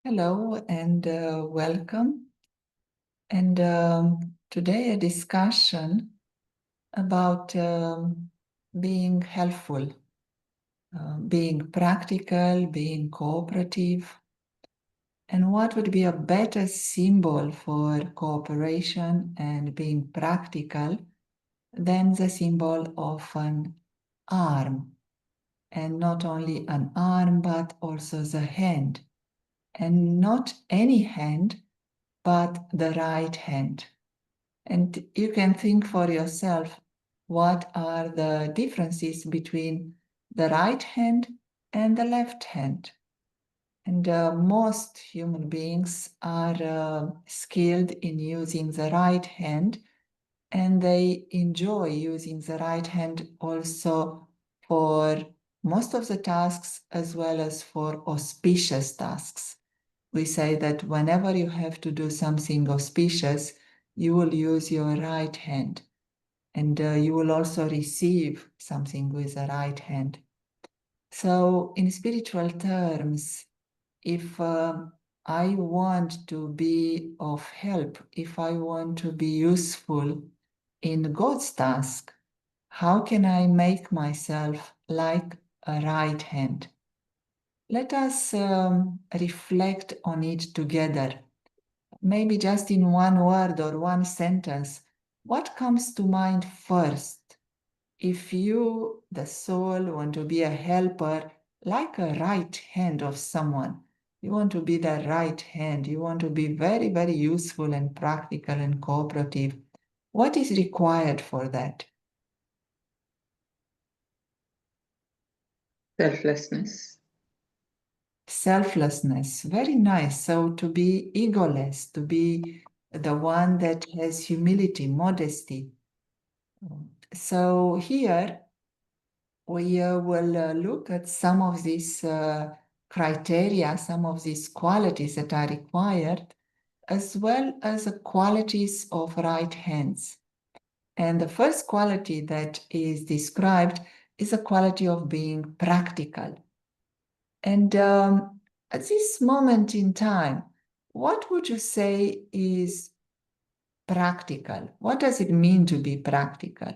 Hello and welcome. And today a discussion about being helpful, being practical, being cooperative, and what would be a better symbol for cooperation and being practical than the symbol of an arm. And not only an arm, but also the hand. And not any hand, but the right hand. And you can think for yourself what are the differences between the right hand and the left hand. And most human beings are skilled in using the right hand, and they enjoy using the right hand also for most of the tasks as well as for auspicious tasks. We say that whenever you have to do something auspicious, you will use your right hand, and you will also receive something with the right hand. So, in spiritual terms, if I want to be of help, if I want to be useful in God's task, how can I make myself like a right hand? Let us reflect on it together. Maybe just in one word or one sentence, what comes to mind first? If you, the soul, want to be a helper, like a right hand of someone, you want to be the right hand, you want to be very, very useful and practical and cooperative. What is required for that? Selflessness. Selflessness. Very nice. So to be egoless, to be the one that has humility, modesty. So here we will look at some of these criteria, some of these qualities that are required, as well as the qualities of right hands. And the first quality that is described is a quality of being practical. And at this moment in time, what would you say is practical? What does it mean to be practical?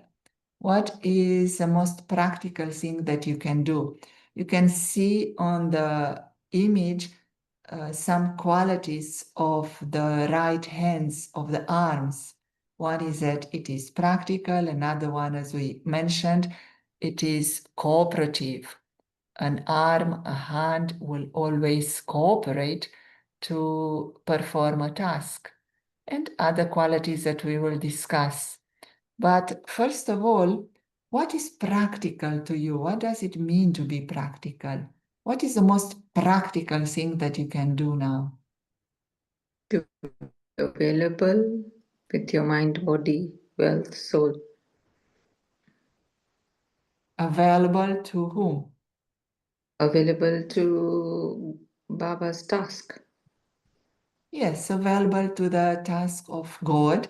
What is the most practical thing that you can do? You can see on the image some qualities of the right hands, of the arms. One is that it is practical. Another one, as we mentioned, it is cooperative. An arm, a hand will always cooperate to perform a task, and other qualities that we will discuss. But first of all, what is practical to you? What does it mean to be practical? What is the most practical thing that you can do now? To be available with your mind, body, wealth, soul. Available to whom? Available to Baba's task. Yes, available to the task of God,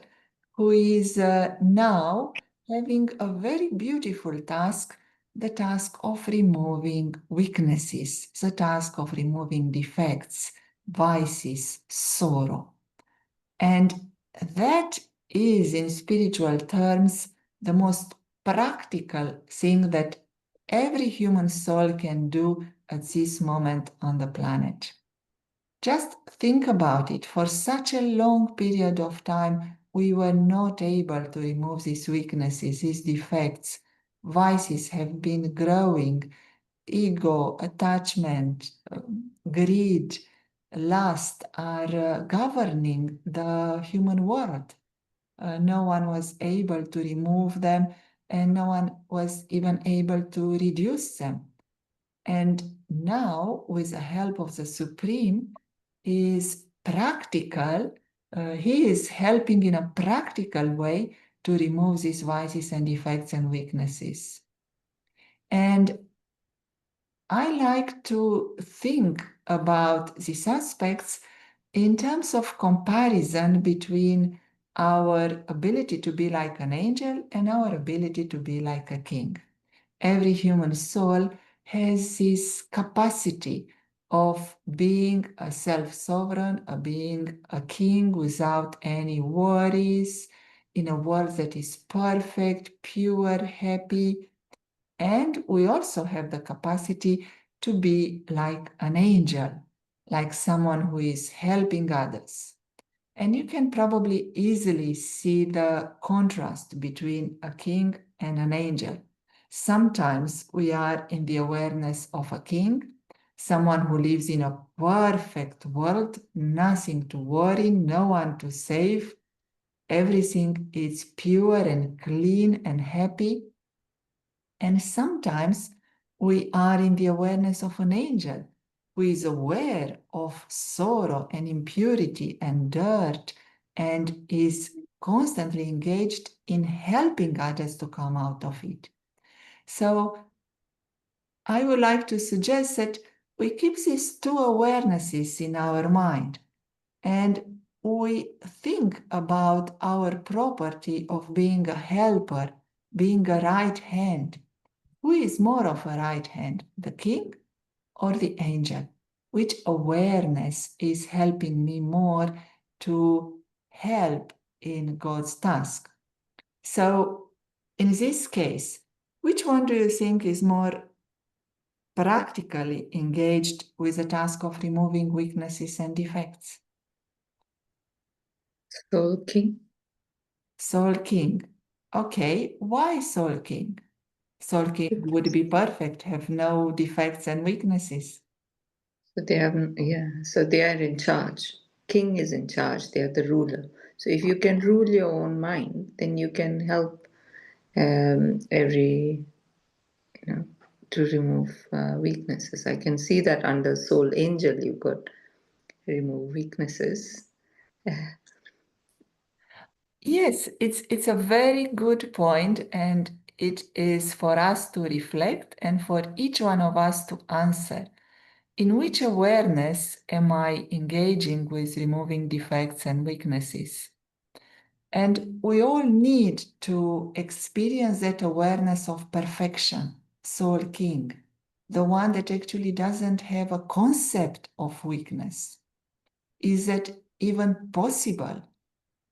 who is now having a very beautiful task, the task of removing weaknesses, the task of removing defects, vices, sorrow. And that is, in spiritual terms, the most practical thing that every human soul can do at this moment on the planet. Just think about it. For such a long period of time, we were not able to remove these weaknesses, these defects. Vices have been growing. Ego, attachment, greed, lust are governing the human world. No one was able to remove them, and no one was even able to reduce them. And now, with the help of the Supreme, is practical. He is helping in a practical way to remove these vices and defects and weaknesses. And I like to think about these aspects in terms of comparison between our ability to be like an angel and our ability to be like a king. Every human soul has this capacity of being a self-sovereign, a being a king without any worries, in a world that is perfect, pure, happy. And we also have the capacity to be like an angel, like someone who is helping others. And you can probably easily see the contrast between a king and an angel. Sometimes we are in the awareness of a king, someone who lives in a perfect world, nothing to worry, no one to save, everything is pure and clean and happy. And sometimes we are in the awareness of an angel who is aware of sorrow and impurity and dirt and is constantly engaged in helping others to come out of it. So I would like to suggest that we keep these two awarenesses in our mind and we think about our property of being a helper, being a right hand. Who is more of a right hand, the king or the angel? Which awareness is helping me more to help in God's task? So, in this case, which one do you think is more practically engaged with the task of removing weaknesses and defects? Soul King. Soul King. Okay, why Soul King? Soul King would be perfect, have no defects and weaknesses. So they have, yeah, so they are in charge. King is in charge, they are the ruler. So if you can rule your own mind, then you can help every, to remove weaknesses. I can see that under Soul Angel, you got remove weaknesses. Yes, it's a very good point, and it is for us to reflect and for each one of us to answer. In which awareness am I engaging with removing defects and weaknesses? And we all need to experience that awareness of perfection, Soul King, the one that actually doesn't have a concept of weakness. Is that even possible?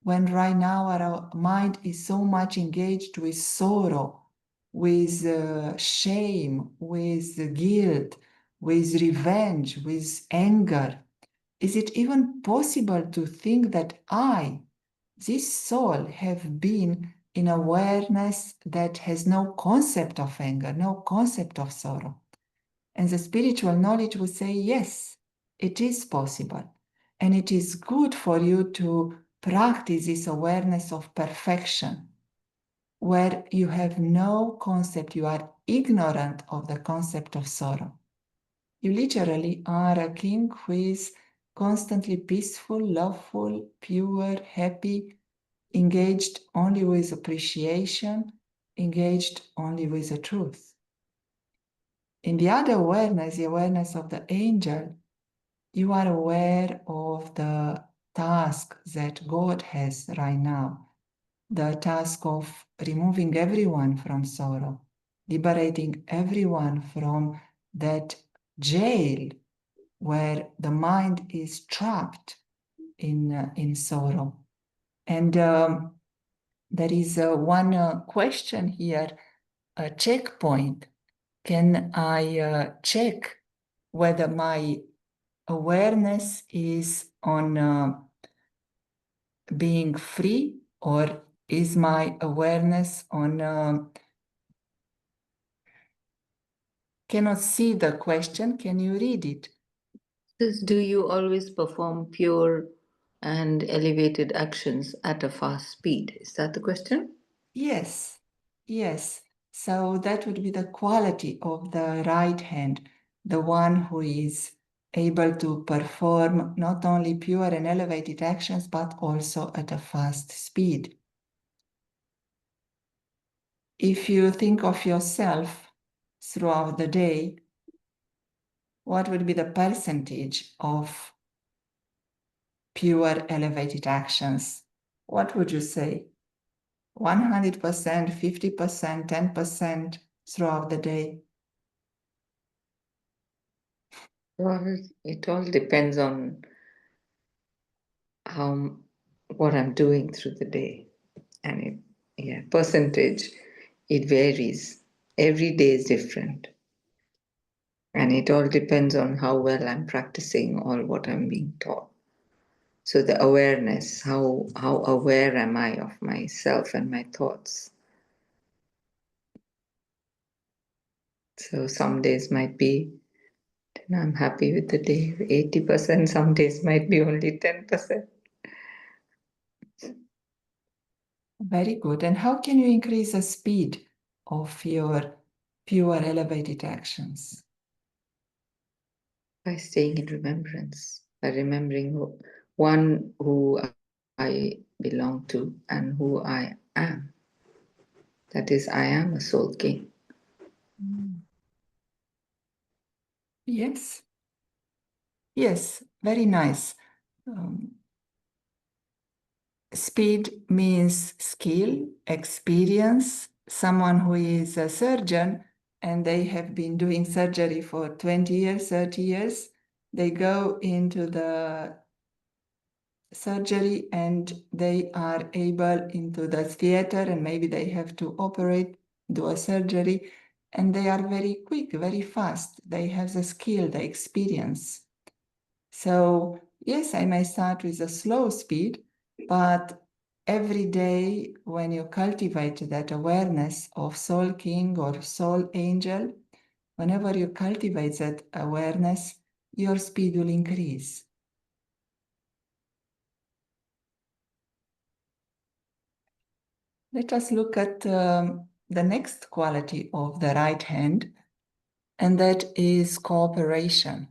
When right now our mind is so much engaged with sorrow, with shame, with guilt, with revenge, with anger, is it even possible to think that I, this soul, have been in awareness that has no concept of anger, no concept of sorrow? And the spiritual knowledge would say, yes, it is possible. And it is good for you to practice this awareness of perfection, where you have no concept, you are ignorant of the concept of sorrow. You literally are a king who is constantly peaceful, loveful, pure, happy, engaged only with appreciation, engaged only with the truth. In the other awareness, the awareness of the angel, you are aware of the task that God has right now, the task of removing everyone from sorrow, liberating everyone from that jail where the mind is trapped in sorrow. And there is one question here, a checkpoint. Can I check whether my awareness is on being free, or is my awareness on cannot see the question? Can you read it? Do you always perform pure and elevated actions at a fast speed? Is that the question? Yes, yes. So that would be the quality of the right hand, the one who is able to perform not only pure and elevated actions, but also at a fast speed. If you think of yourself throughout the day, what would be the percentage of pure elevated actions? What would you say? 100%, 50%, 10% throughout the day? Well, it all depends on how what I'm doing through the day, and percentage, it varies. Every day is different, and it all depends on how well I'm practicing or what I'm being taught. So the awareness, how aware am I of myself and my thoughts? So some days might be, then I'm happy with the day, 80%, some days might be only 10%. Very good. And how can you increase the speed of your pure elevated actions? By staying in remembrance, by remembering who I belong to and who I am. That is, I am a soul king. Yes. Yes, very nice. Speed means skill, experience. Someone who is a surgeon and they have been doing surgery for 20 years, 30 years, they go into the surgery and they are able into the theater and maybe they have to operate, do a surgery, and they are very quick, very fast. They have the skill, the experience. So yes, I may start with a slow speed, but every day when you cultivate that awareness of soul king or soul angel, whenever you cultivate that awareness, your speed will increase. Let us look at the next quality of the right hand, and that is cooperation.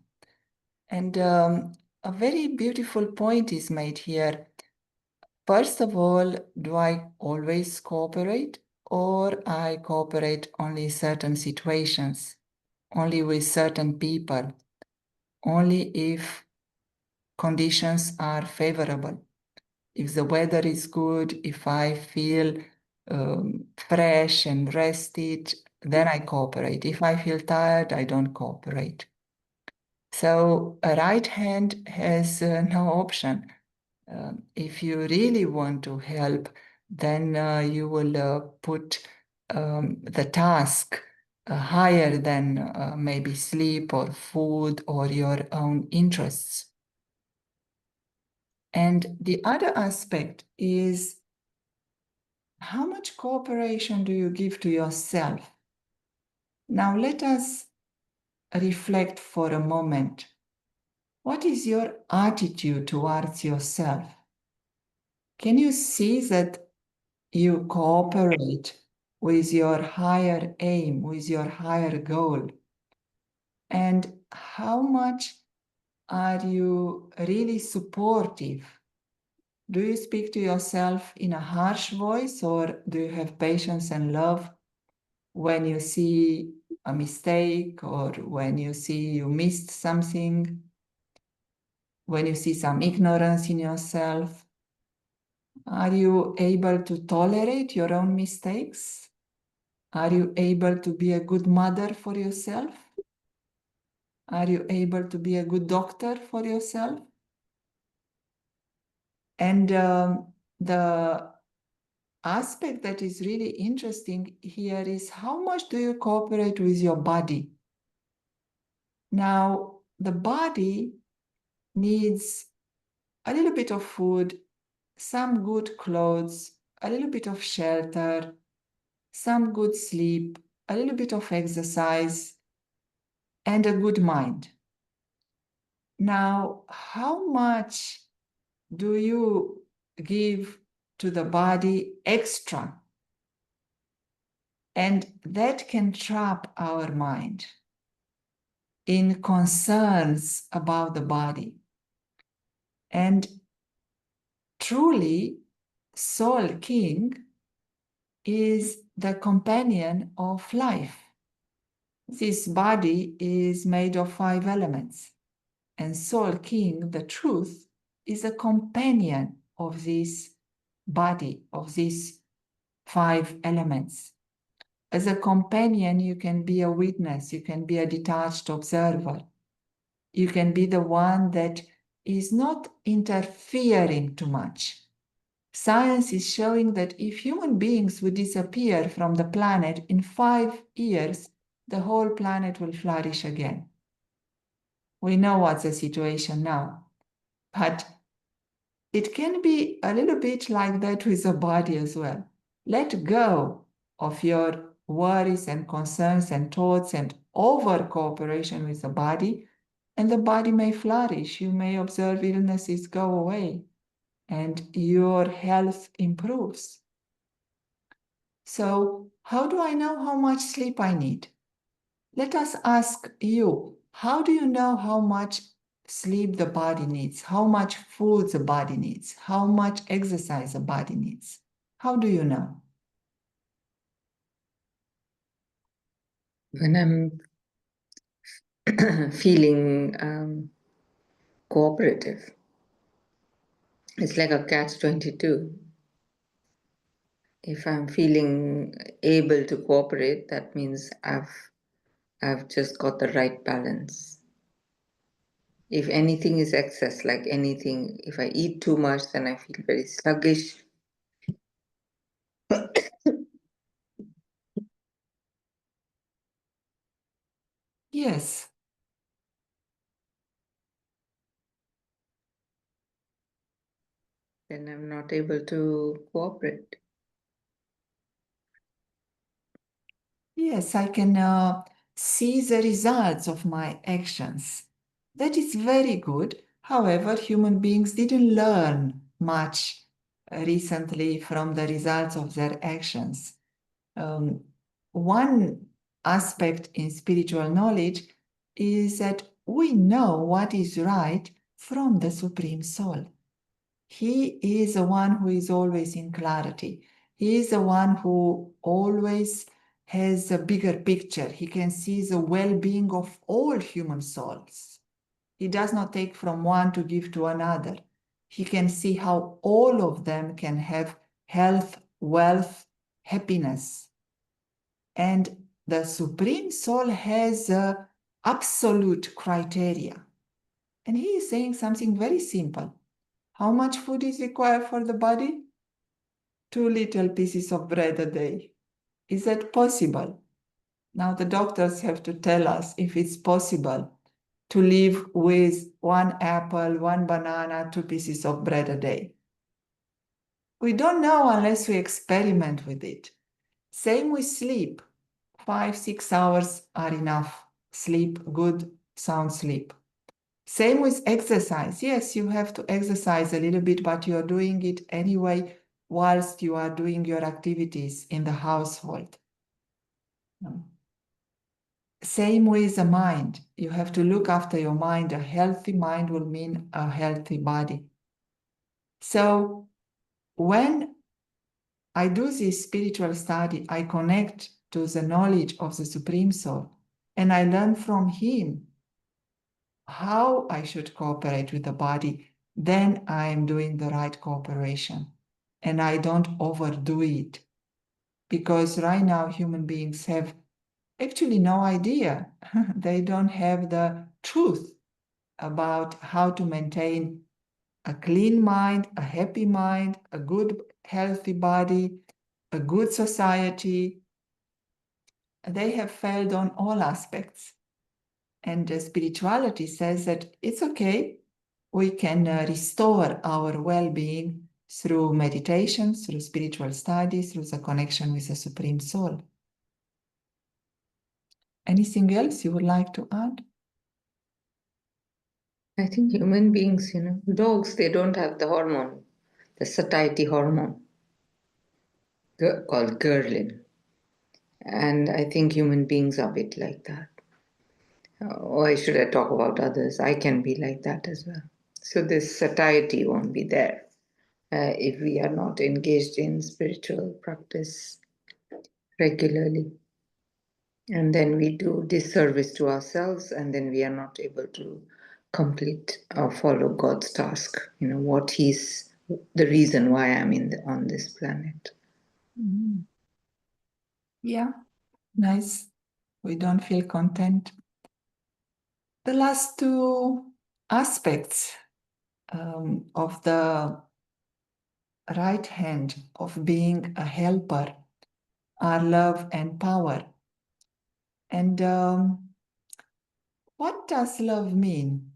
And a very beautiful point is made here. First of all, do I always cooperate, or I cooperate only in certain situations, only with certain people, only if conditions are favorable? If the weather is good, if I feel fresh and rested, then I cooperate. If I feel tired, I don't cooperate. So a right hand has no option. If you really want to help, then you will put the task higher than maybe sleep or food or your own interests. And the other aspect is how much cooperation do you give to yourself? Now let us reflect for a moment. What is your attitude towards yourself? Can you see that you cooperate with your higher aim, with your higher goal? And how much are you really supportive? Do you speak to yourself in a harsh voice, or do you have patience and love when you see a mistake, or when you see you missed something, when you see some ignorance in yourself? Are you able to tolerate your own mistakes? Are you able to be a good mother for yourself? Are you able to be a good doctor for yourself? And the aspect that is really interesting here is how much do you cooperate with your body? Now, the body needs a little bit of food, some good clothes, a little bit of shelter, some good sleep, a little bit of exercise, and a good mind. Now, how much do you give to the body extra? And that can trap our mind in concerns about the body. And truly, Soul King is the companion of life. This body is made of 5 elements, and Soul King, the truth, is a companion of this body, of these 5 elements. As a companion, you can be a witness, you can be a detached observer. You can be the one that is not interfering too much. Science is showing that if human beings would disappear from the planet in 5 years, the whole planet will flourish again. We know what's the situation now, but it can be a little bit like that with the body as well. Let go of your worries and concerns and thoughts and over cooperation with the body, and the body may flourish. You may observe illnesses go away and your health improves. So, how do I know how much sleep I need? Let us ask you, how do you know how much sleep the body needs? How much food the body needs? How much exercise the body needs? How do you know? When I'm feeling cooperative, it's like a catch-22. If I'm feeling able to cooperate, that means I've just got the right balance. If anything is excess, like anything, if I eat too much, then I feel very sluggish. Yes. Then I'm not able to cooperate. Yes, I can see the results of my actions. That is very good. However, human beings didn't learn much recently from the results of their actions. One aspect in spiritual knowledge is that we know what is right from the Supreme Soul. He is the one who is always in clarity. He is the one who always has a bigger picture. He can see the well-being of all human souls. He does not take from one to give to another. He can see how all of them can have health, wealth, happiness. And the Supreme Soul has absolute criteria. And he is saying something very simple. How much food is required for the body? 2 little pieces of bread a day. Is that possible? Now the doctors have to tell us if it's possible to live with 1 apple, 1 banana, 2 pieces of bread a day. We don't know unless we experiment with it. Same with sleep. 5, 6 hours are enough. Sleep, good, sound sleep. Same with exercise. Yes, you have to exercise a little bit, but you're doing it anyway whilst you are doing your activities in the household. Same with the mind. You have to look after your mind. A healthy mind will mean a healthy body. So when I do this spiritual study, I connect to the knowledge of the Supreme Soul, and I learn from him how I should cooperate with the body. Then I am doing the right cooperation, and I don't overdo it. Because right now, human beings have actually no idea. They don't have the truth about how to maintain a clean mind, a happy mind, a good, healthy body, a good society. They have failed on all aspects. And spirituality says that it's okay. We can restore our well-being through meditation, through spiritual studies, through the connection with the Supreme Soul. Anything else you would like to add? I think human beings, dogs, they don't have the hormone, the satiety hormone called ghrelin. And I think human beings are a bit like that. Why should I talk about others? I can be like that as well. So this satiety won't be there if we are not engaged in spiritual practice regularly. And then we do disservice to ourselves, and then we are not able to complete or follow God's task. What He's the reason why I'm on this planet. Mm-hmm. Yeah, nice. We don't feel content. The last two aspects of the right hand of being a helper are love and power. And what does love mean?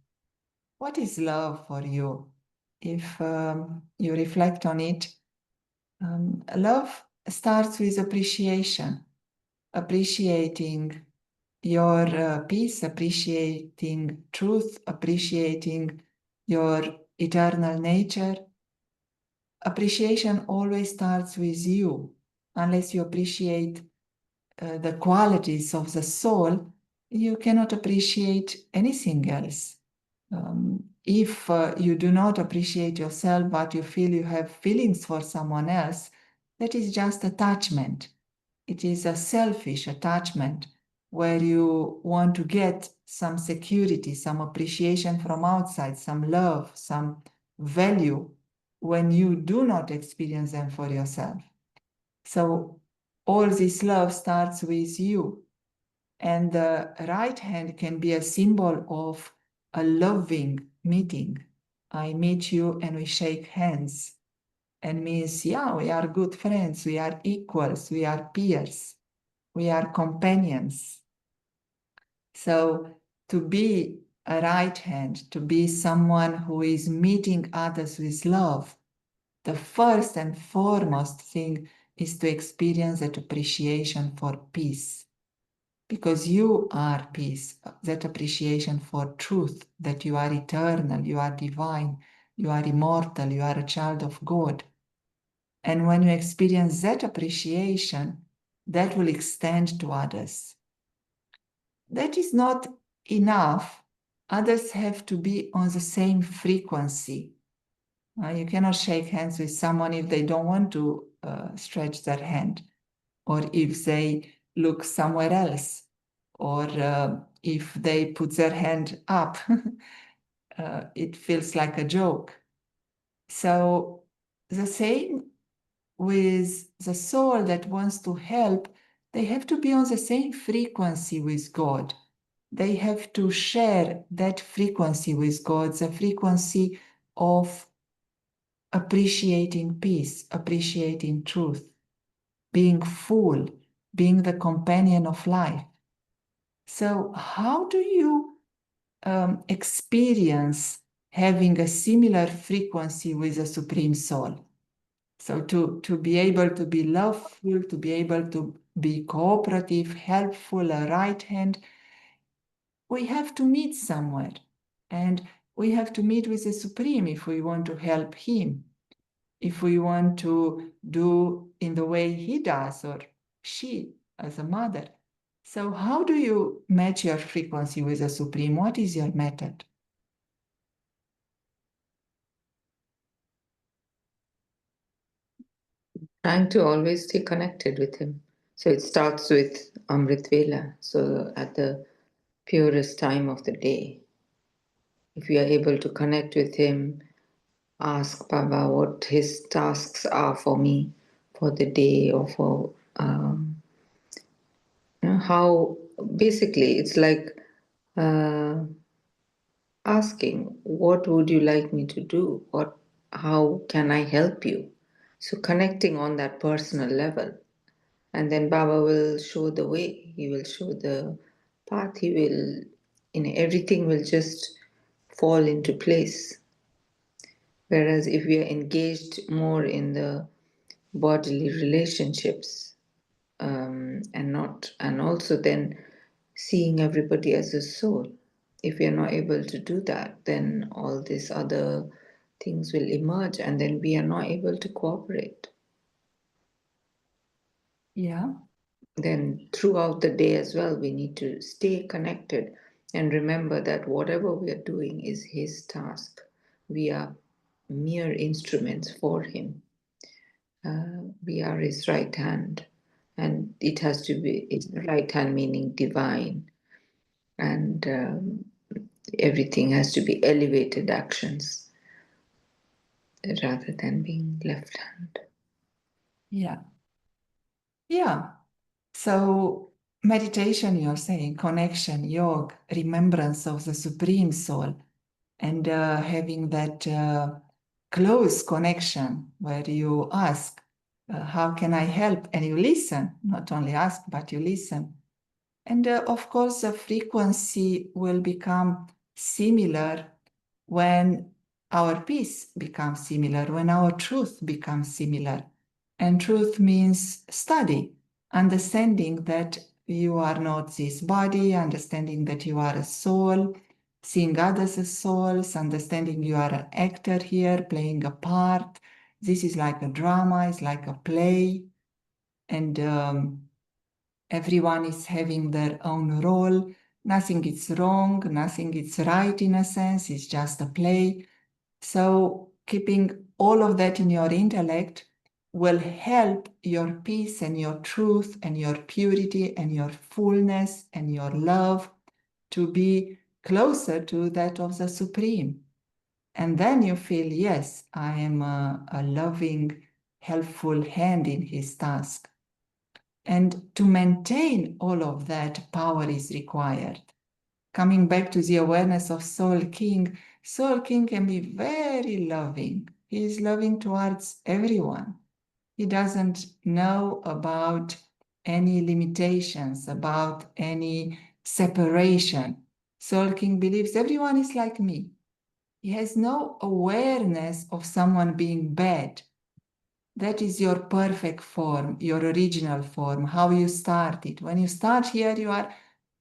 What is love for you? If you reflect on it, love starts with appreciation, appreciating your peace, appreciating truth, appreciating your eternal nature. Appreciation always starts with you. Unless you appreciate the qualities of the soul, you cannot appreciate anything else. If you do not appreciate yourself, but you feel you have feelings for someone else, that is just attachment. It is a selfish attachment where you want to get some security, some appreciation from outside, some love, some value when you do not experience them for yourself. So all this love starts with you. And the right hand can be a symbol of a loving meeting. I meet you and we shake hands. And means, yeah, we are good friends, we are equals, we are peers, we are companions. So to be a right hand, to be someone who is meeting others with love, the first and foremost thing is to experience that appreciation for peace. Because you are peace, that appreciation for truth, that you are eternal, you are divine, you are immortal, you are a child of God. And when you experience that appreciation, that will extend to others. That is not enough. Others have to be on the same frequency. You cannot shake hands with someone if they don't want to stretch their hand, or if they look somewhere else, or if they put their hand up. It feels like a joke. So the same with the soul that wants to help, they have to be on the same frequency with God. They have to share that frequency with God, the frequency of appreciating peace, appreciating truth, being full, being the companion of life. So, how do you experience having a similar frequency with the Supreme Soul? So to be able to be loveful, to be able to be cooperative, helpful, a right hand, we have to meet somewhere. And we have to meet with the Supreme if we want to help him, if we want to do in the way he does or she as a mother. So how do you match your frequency with the Supreme? What is your method? Trying to always stay connected with him. So it starts with Amrit Vela, so at the purest time of the day. If we are able to connect with him, ask Baba what his tasks are for me for the day, or for how basically it's like uh, asking, what would you like me to do? How can I help you? So connecting on that personal level. And then Baba will show the way. He will show the path. He will, everything will just fall into place. Whereas if we are engaged more in the bodily relationships, and also then seeing everybody as a soul, if we are not able to do that, then all these other things will emerge, and then we are not able to cooperate. Yeah. Then throughout the day as well, we need to stay connected and remember that whatever we are doing is his task. We are mere instruments for him. We are his right hand, and it has to be his right hand, meaning divine, and everything has to be elevated actions rather than being left hand. Yeah. Yeah. So meditation, you're saying, connection, yoga, remembrance of the Supreme Soul, and having that close connection where you ask, how can I help? And you listen, not only ask, but you listen. And of course, the frequency will become similar when our peace becomes similar, when our truth becomes similar. And truth means study, understanding that you are not this body, understanding that you are a soul, seeing others as souls, understanding you are an actor here, playing a part. This is like a drama, it's like a play. And everyone is having their own role. Nothing is wrong, nothing is right in a sense, it's just a play. So keeping all of that in your intellect will help your peace and your truth and your purity and your fullness and your love to be closer to that of the Supreme. And then you feel, yes, I am a loving, helpful hand in his task. And to maintain all of that, power is required. Coming back to the awareness of Soul King can be very loving. He is loving towards everyone. He doesn't know about any limitations, about any separation. Soul King believes everyone is like me. He has no awareness of someone being bad. That is your perfect form, your original form, how you started. When you start here, you are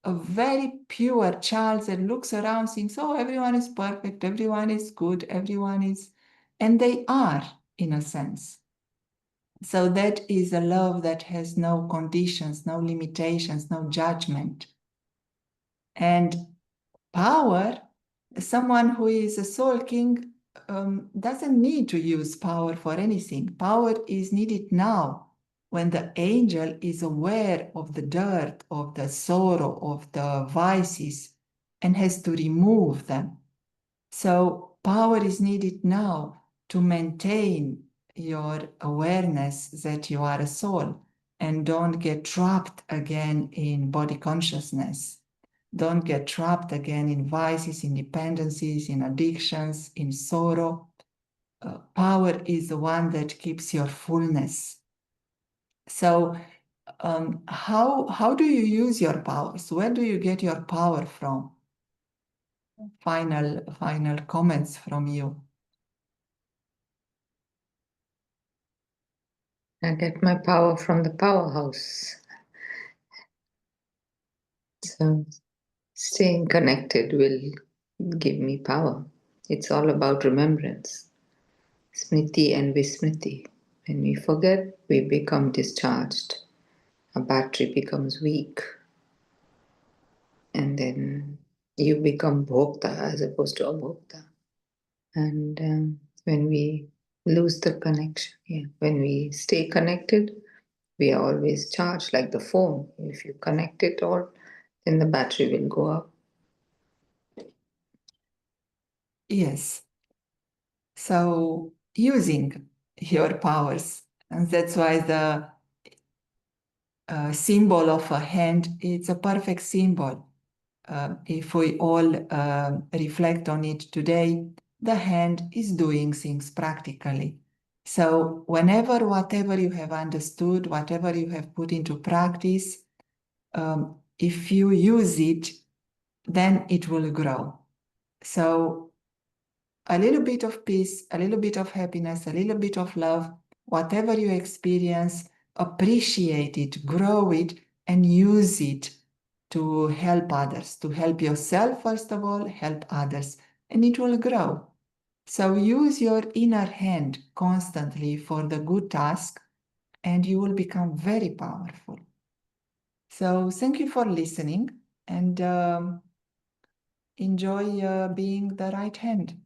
a very pure child that looks around, thinks, oh, everyone is perfect, everyone is good, everyone is, and they are, in a sense. So that is a love that has no conditions, no limitations, no judgment. And power, someone who is a soul king doesn't need to use power for anything. Power is needed now when the angel is aware of the dirt, of the sorrow, of the vices, and has to remove them. So power is needed now to maintain your awareness that you are a soul and don't get trapped again in body consciousness. Don't get trapped again in vices, in dependencies, in addictions, in sorrow. Power is the one that keeps your fullness. So how do you use your powers? Where do you get your power from? Final comments from you. I get my power from the powerhouse. So staying connected will give me power. It's all about remembrance. Smriti and Vismriti. When we forget, we become discharged. Our battery becomes weak. And then you become bhokta as opposed to abhokta. And when we lose the connection, when we stay connected, we are always charged like the phone. If you connect it all, then the battery will go up. Yes. So using your powers, and that's why the symbol of a hand, it's a perfect symbol. If we all reflect on it today, the hand is doing things practically. So whenever, whatever you have understood, whatever you have put into practice, if you use it, then it will grow. So a little bit of peace, a little bit of happiness, a little bit of love, whatever you experience, appreciate it, grow it, and use it to help others, to help yourself, first of all, help others, and it will grow. So use your inner hand constantly for the good task, and you will become very powerful. So thank you for listening, and enjoy being the right hand.